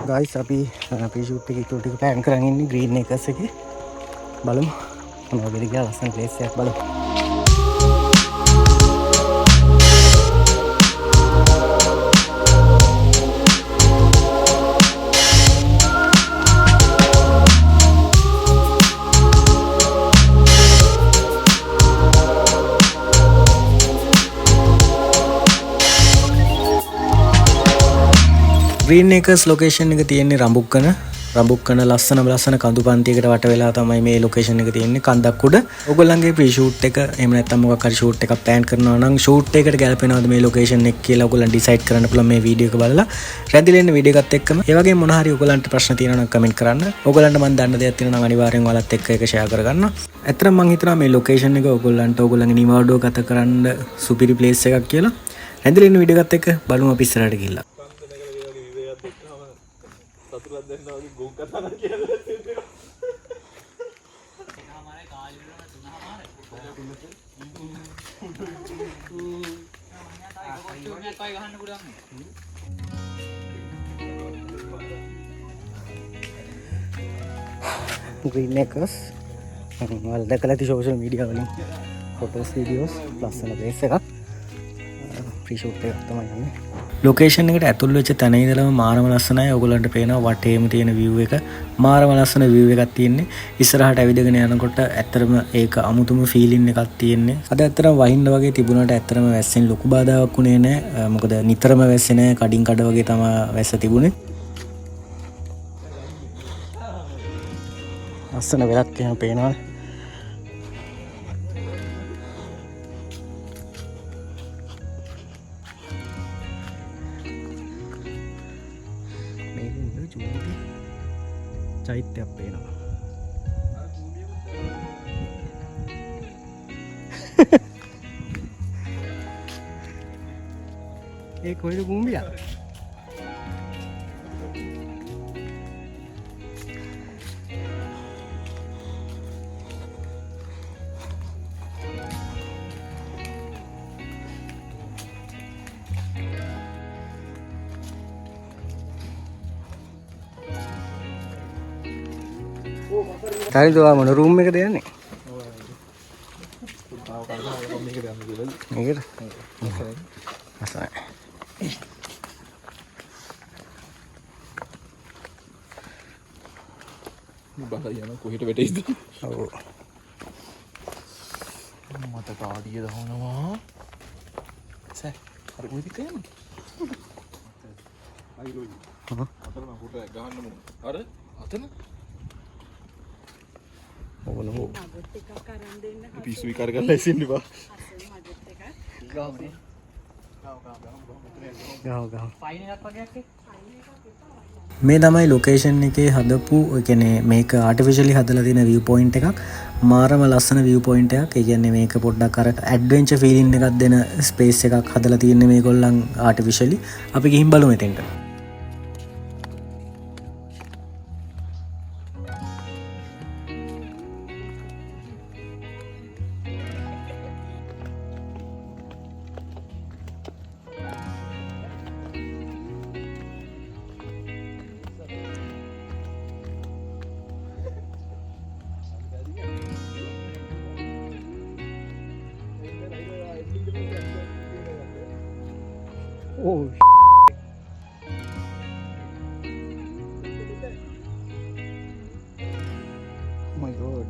Guys අපි ප්‍රිෂූට් එකේ tour එක ප්ලෑන් කරන් ඉන්නේ ග්‍රීන්එකර්ස් එකේ. බලමු මොනවද කියලා ලස්සන ප්ලේස් එකක් බලමු. Greenacres location එක තියෙන්නේ Rabukkana ලස්සන කඳු පන්තියකට වට වෙලා තමයි මේ ලොකේෂන් එක තියෙන්නේ කන්දක් උඩ. ඔයගොල්ලන්ගේ ප්‍රී ෂූට් එක එහෙම නැත්නම් මොකක් හරි ෂූට් එකක් ප්ලෑන් කරනවා නම් ෂූට් එකකට ගැලපෙනවද මේ ලොකේෂන් එක කියලා ඔයගොල්ලන් ඩිසයිඩ් කරන්න පුළුවන් මේ වීඩියෝ එක බලලා. රැඳිලා ඉන්න වීඩියෝ එකත් එක්කම ඒ වගේම මොන හරි ඔයගොල්ලන්ට ප්‍රශ්න තියෙනවා නම් කමෙන්ට් කරන්න. ඔයගොල්ලන්ට මම දන්න දේවල් තියෙනවා නම් අනිවාර්යෙන් ඔයාලත් එක්ක ඒක ෂෙයා කරගන්න. ඇත්තටම මම හිතනවා මේ ලොකේෂන් එක ඔයගොල්ලන්ගේ නිවාඩුව ගත කරන්න සුපිරි ප්ලේස් එකක් කියලා. රැඳිලා ඉන්න වීඩියෝ එකත් එක්ක බලමු අපි ඉස්සරහට ගිහිල්ලා. Greenacres වල දැකලා තියෙන සෝෂල් මීඩියා වලින් ෆොටෝස් වීඩියෝස් ලස්සන ප්ලේස් එකක් ප්‍රී ෂූට් එකක් තමයි යන්නේ. ලොකේෂන් එකට ඇතුල් වෙච්ච තැන ඉඳලම මාරම ලස්සනයි. ඔයගොල්ලන්ට පේනවා වටේම තියෙන view එක. මාරම ලස්සන view එකක් තියෙන්නේ. ඉස්සරහට ඇවිදගෙන යනකොට ඇත්තටම ඒක අමුතුම feeling එකක් තියෙන්නේ. අද ඇත්තටම වහින්න වගේ තිබුණාට ඇත්තටම වැස්සෙන් ලොකු බාධාවක් උනේ නැහැ. මොකද නිතරම වැස්සේ නැහැ. කඩින් කඩ වගේ තමයි වැස්ස තිබුණේ. ලස්සන වෙලක් එහෙම පේනවා. චෛත්‍යයක් පේනවා. ඒ කොයිද කුඹියා? හරිද ඔයා මොන රූම් එකද යන්නේ? මේකට. අසයි. බල යන කොහෙට වැටෙයිද? ඔව්. මට කාඩිය දානවා. සෑ. අර කොහෙද කියන්නේ? අයිලෝයි. අතන මම ෆොටෝ එකක් ගහන්න ඕන. අර අතන ඕන හො ටිකක් අරන් දෙන්න පිස්සු විකාර කරලා ඉන්නේ බා ගාව ෆයින් එකක් වගේක් මේ තමයි ලොකේෂන් එකේ හදපු ඒ කියන්නේ මේක ආටිෆිෂියලි හදලා තියෙන view point එකක් මාරම ලස්සන view point එකක් ඒ කියන්නේ මේක පොඩ්ඩක් අර ඇඩ්වෙන්චර් ෆීලිං එකක් දෙන ස්පේස් එකක් හදලා තියෙන්නේ මේගොල්ලන් ආටිෆිෂියලි අපි ගිහින් බලමු එතෙන්ට. Oh, oh my god.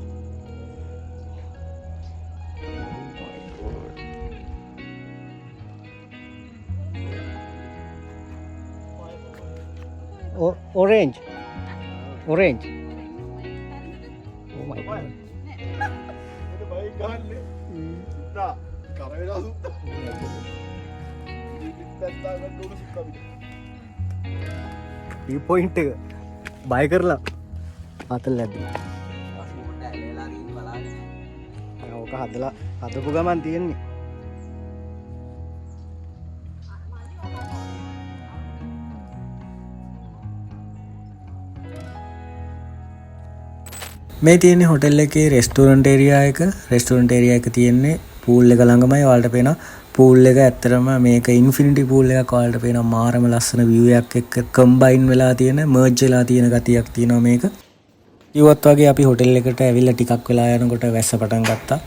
Oh, orange. Orange. Oh my god. Itu baik kan? Sudah. Kamera sudah. view point එක බය කරලා අතල් ලැබුණා. ඕක හදලා හදපු ගමන් තියෙන්නේ. මේ තියෙන්නේ හොටෙල් එකේ රෙස්ටෝරන්ට් ඒරියා එක. රෙස්ටෝරන්ට් ඒරියා එක තියෙන්නේ පූල් එක ළඟමයි ඔයාලට පේනවා පූල් එක ඇත්තටම මේක ඉන්ෆිනිටි පූල් එකක් ඔයාලට පේනවා මාරම ලස්සන view එකක් එක්ක කම්බයින් වෙලා තියෙන මර්ජ් වෙලා තියෙන ගතියක් තියෙනවා මේක. ඉවත් වගේ අපි හොටෙල් එකට ඇවිල්ලා ටිකක් වෙලා යනකොට වැස්ස පටන් ගත්තා.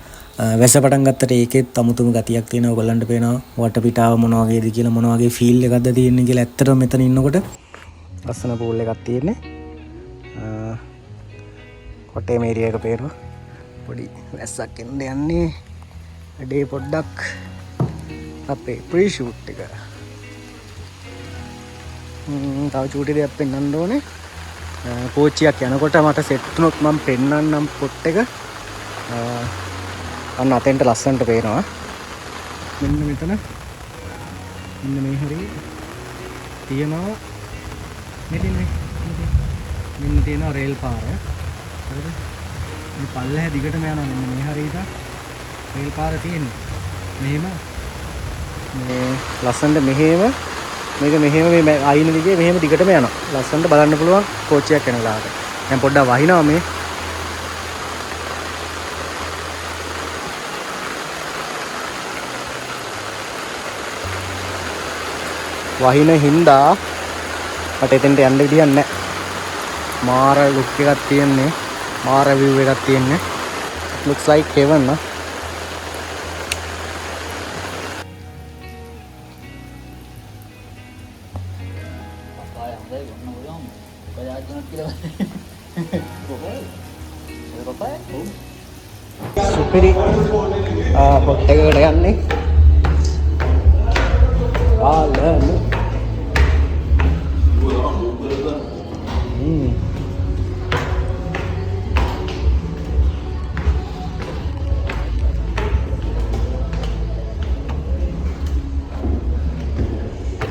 වැස්ස පටන් ගත්තට ඒකෙත් අමුතුම ගතියක් තියෙනවා. ඔයගොල්ලන්ට පේනවා වටපිටාව මොන වගේද කියලා මොන වගේ ෆීල් එකක්ද තියෙන්නේ කියලා ඇත්තටම මෙතන ඉන්නකොට ලස්සන පූල් එකක් තියෙන්නේ. කොටේ මේරියා එක පේනවා. පොඩි වැස්සක් එන්න යන්නේ. වැඩේ පොඩ්ඩක් අපේ ප්‍රීෂූට් එක. තව චූටි දෙයක් පෙන්වන්න ඕනේ. කෝච්චියක් යනකොට මට සෙට් වුණොත් මම පෙන්වන්නම් පොට් එක. අන්න අතෙන්ට ලස්සනට පේනවා. මෙන්න මෙතන මෙන්න මේ හරිය තියෙනවා මෙන්න තියෙනවා රේල් පාර. හරිද? මේ පල්ලෙහා දිගටම යනවා මෙන්න මේ හරියට රේල් පාර තියෙන්නේ. මෙහෙම මේ ලස්සනට මෙහෙම මේක මෙහෙම මේ ආයින දිගේ මෙහෙම දිගටම යනවා. ලස්සනට බලන්න පුළුවන් කෝච්චියක් යන වෙලාවට. දැන් පොඩ්ඩක් වහිනවා මේ. වහින හින්දා මට එතෙන්ට යන්න විදියක් නැහැ. මාර ලුක් එකක් තියෙන්නේ. මාර view එකක් තියෙන්නේ. looks like heaven නා. සුපිරි හොට් එකකට යන්නේ.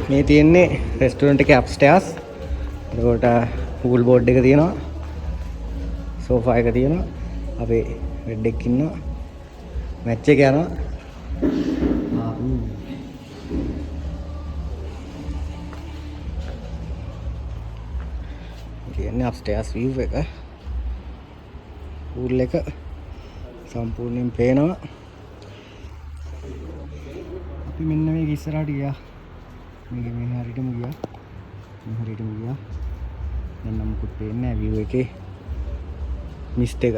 මේ තියෙන්නේ රෙස්ටෝරන්ට් එකේ අප්ස්ටෙයාර්ස්. එතකොට පූල් බෝඩ් එක තියෙනවා. සෝෆා එක තියෙනවා. අපේ බෙඩ් එකක් ඉන්නවා. මැච් එක යනවා. කියන්නේ අප්ස්ටෙයාර්ස් view එක. පූල් එක සම්පූර්ණයෙන් පේනවා. අපි මෙන්න මේක ඉස්සරහට ගියා. මේක මේ හරියටම ගියා. මේ හරියටම ගියා. දැන් නම් මොකුත් පේන්නේ නැහැ view එකේ මිස්ට් එක.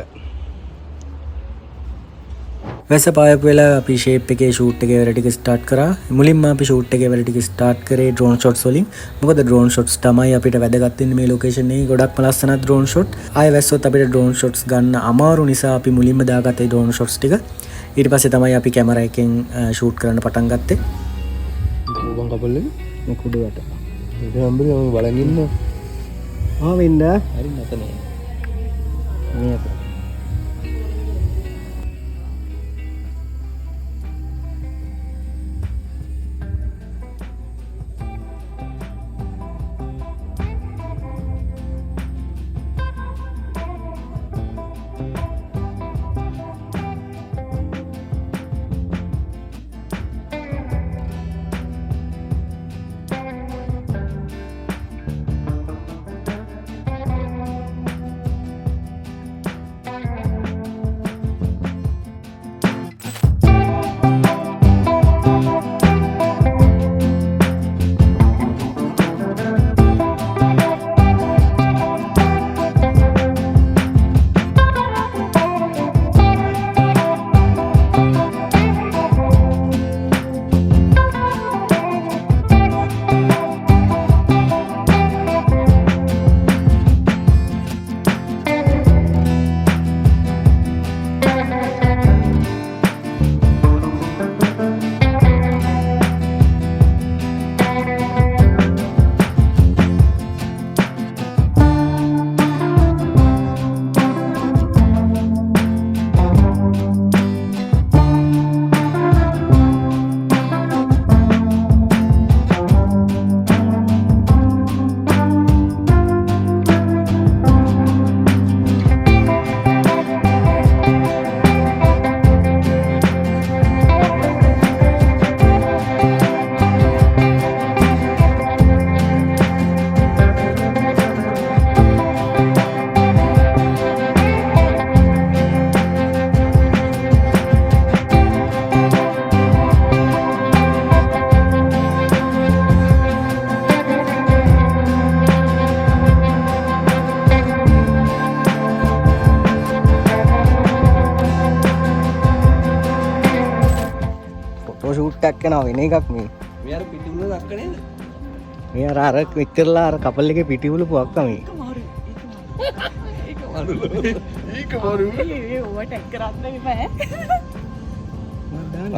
වැස්ස පායපු වෙලාව අපි ෂේප් එකේ ෂූට් එකේ වැඩ ටික ස්ටාර්ට් කරා. මුලින්ම අපි ෂූට් එකේ වැඩ ටික ස්ටාර්ට් කරේ ඩ්‍රෝන් ෂොට්ස් වලින්. මොකද ඩ්‍රෝන් ෂොට්ස් තමයි අපිට වැදගත් වෙන්නේ මේ ලොකේෂන් එකේ. ගොඩක්ම ලස්සන ඩ්‍රෝන් ෂොට්. ආයෙ වැස්සොත් අපිට ඩ්‍රෝන් ෂොට්ස් ගන්න අමාරු නිසා අපි මුලින්ම දාගත්තේ ඩ්‍රෝන් ෂොට්ස් ටික. ඊට පස්සේ තමයි අපි කැමරා එකෙන් ෂූට් කරන්න පටන් ගත්තේ. කෝබන් කපල් එක මේ කුඩු යට. ඒක හම්බුනේ මම බලන් ඉන්නවා. වෙන්න. හරි නැතනේ. මේ අත. එකක් යනවා වෙන එකක් මේ. මේ අර පිටිමුල දක්ක නේද? මේ අර ඉතරලා අර කපල් එකේ පිටිවුල පුවක්ක මේ. ඒක මාරු. ඕවට එක් කරන්න එපා.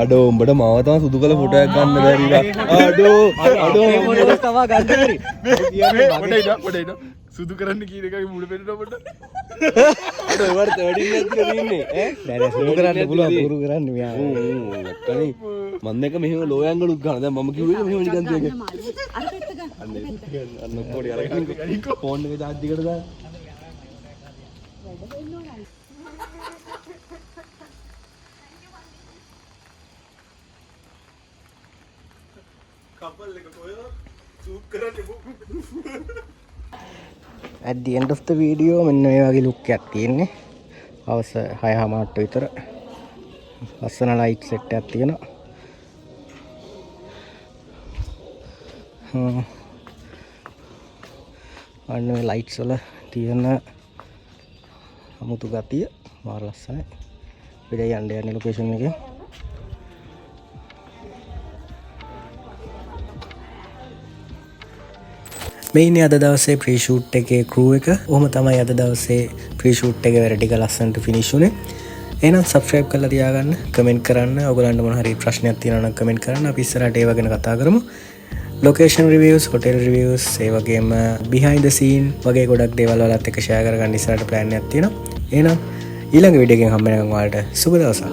අඩෝ උඹට මාව තමයි සුදු කළ ෆොටෝ එකක් ගන්න බැරි වා. අඩෝ මොඩල් තවා ගන්න බැරි. පොඩේ සුදු කරන්න කීන එකගේ මුල පෙන්නන අපට. අඩෝ ඒවට 13 නැතිව ඉන්නේ ඈ. දැන් සුදු කරන්න පුළුවන් පුරු කරන්න මෙයා. නැත්තනේ මන් එක මෙහෙම ලෝ ඇන්ගල් උත් ගන්න. දැන් මම කිව්වේ මෙහෙම නිකන් දෙක. අර පැත්ත ගන්න. අන්න පොඩි අරගෙන ෆෝන් එකේ charge එකට දාන්න. at the end of the video මෙන්න මේ වගේ ලුක් එකක් තියෙන්නේ. හවස 6:00 විතර. ලස්සන ලයිට් සෙට් එකක් තියෙනවා. අන්න මේ ලයිට්ස් වල තියෙන අමුතු ගතිය මාර ලස්සනයි. පිට යන්නේ ලොකේෂන් එකේ. මේ ඉන්නේ අද දවසේ ප්‍රීෂූට් එකේ ක්‍රූ එක. ඔහොම තමයි අද දවසේ ප්‍රීෂූට් එක වැඩ ටික ලස්සනට ෆිනිෂ් වුනේ. එහෙනම් සබ්ස්ක්‍රයිබ් කරලා තියාගන්න, කමෙන්ට් කරන්න. ඔයගොල්ලන්ට මොන හරි ප්‍රශ්නයක් තියෙනවා නම් කමෙන්ට් කරන්න. අපි ඉස්සරහට ඒව ගැන කතා කරමු. ලොකේෂන් රිවිව්ස්, හොටෙල් රිවිව්ස්, ඒ වගේම බිහයින්ඩ් ද සීන් වගේ ගොඩක් දේවල් වලත් එක්ක ෂෙයා කරගන්න ඉස්සරහට ප්ලෑන් එකක් තියෙනවා. එහෙනම් ඊළඟ වීඩියෝ එකෙන් හම්බ වෙනකන් ඔයාලට සුබ දවසක්.